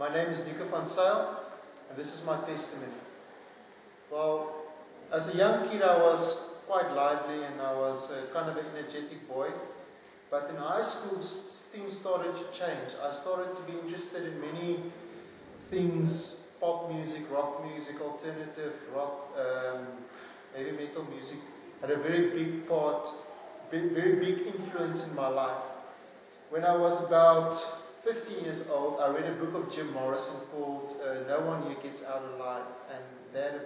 My name is Nico and this is my testimony. Well, as a young kid I was quite lively and I was kind of an energetic boy. But in high school things started to change. I started to be interested in many things: pop music, rock music, alternative rock, heavy metal music. Had a very big part, very big influence in my life. When I was about 15 years old, I read a book of Jim Morrison called No One Here Gets Out Alive, and they had a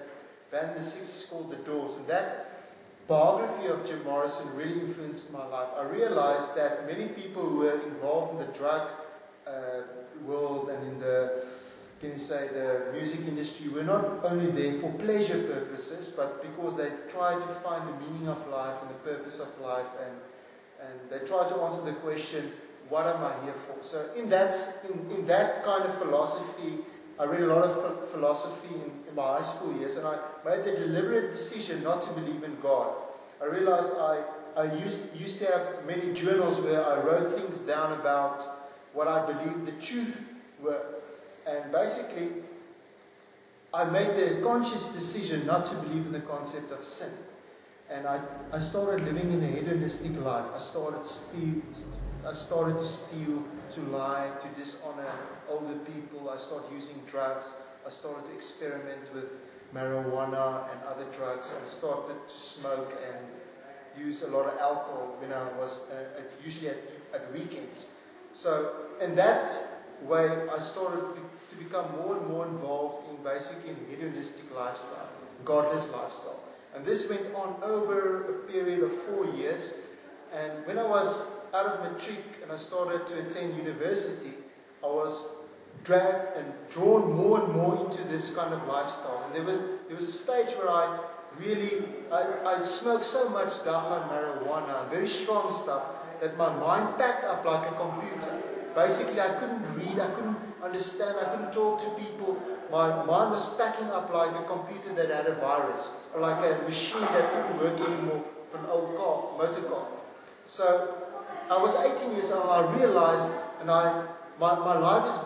band in the 60s called The Doors, and that biography of Jim Morrison really influenced my life. I realized that many people who were involved in the drug world and in the, the music industry were not only there for pleasure purposes, but because they tried to find the meaning of life and the purpose of life, and they tried to answer the question, what am I here for? So in that kind of philosophy, I read a lot of philosophy in my high school years, and I made the deliberate decision not to believe in God. I realized I used to have many journals where I wrote things down about what I believed the truth were. And basically, I made the conscious decision not to believe in the concept of sin. And I started living in a hedonistic life. I started to steal, to lie, to dishonor older people. I started using drugs. I started to experiment with marijuana and other drugs. I started to smoke and use a lot of alcohol when I was usually at weekends. So in that way, I started to become more and more involved in basically a hedonistic lifestyle, godless lifestyle. And this went on over a period of 4 years. And when I was out of matric and I started to attend university, I was dragged and drawn more and more into this kind of lifestyle. And there was a stage where I smoked so much dacha and marijuana, very strong stuff, that my mind packed up like a computer. Basically, I couldn't read, I couldn't understand, I couldn't talk to people. My mind was packing up like a computer that had a virus, or like a machine that couldn't work anymore for an old car, motor car. So I was 18 years old, I realized, and my life is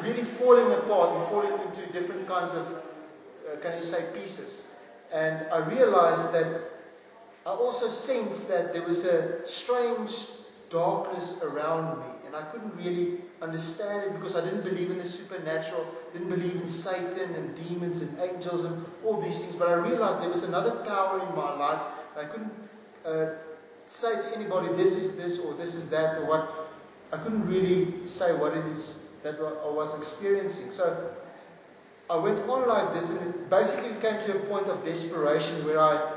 really falling apart and falling into different kinds of, pieces. And I realized that I also sensed that there was a strange darkness around me, and I couldn't really understand it because I didn't believe in the supernatural, didn't believe in Satan and demons and angels and all these things. But I realized there was another power in my life. I couldn't say to anybody, this is this or this is that, or what. I couldn't really say what it is that I was experiencing. So I went on like this, and it basically came to a point of desperation where I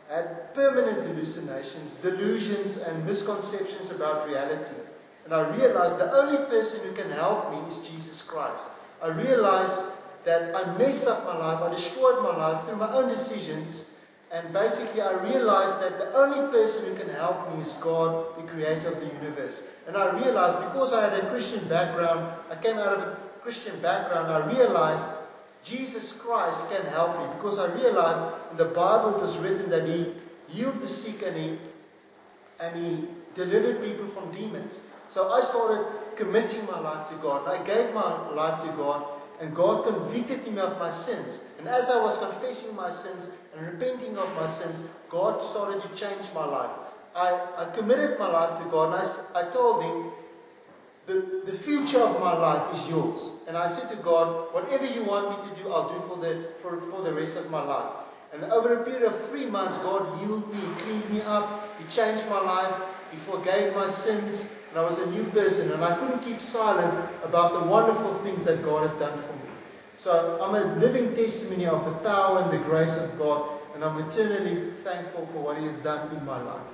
had permanent hallucinations, delusions and misconceptions about reality. And I realized the only person who can help me is Jesus Christ. I realized that I messed up my life, I destroyed my life through my own decisions. And basically I realized that the only person who can help me is God, the creator of the universe. And I realized, because I had a Christian background, I came out of a Christian background, I realized Jesus Christ can help me, because I realized in the Bible it was written that He healed the sick and He delivered people from demons. So I started committing my life to God, and I gave my life to God, and God convicted me of my sins. And as I was confessing my sins and repenting of my sins, God started to change my life. I committed my life to God, and I told Him, the future of my life is yours. And I said to God, whatever you want me to do, I'll do for the rest of my life. And over a period of 3 months, God healed me, He cleaned me up, He changed my life, He forgave my sins, and I was a new person. And I couldn't keep silent about the wonderful things that God has done for me. So I'm a living testimony of the power and the grace of God, and I'm eternally thankful for what He has done in my life.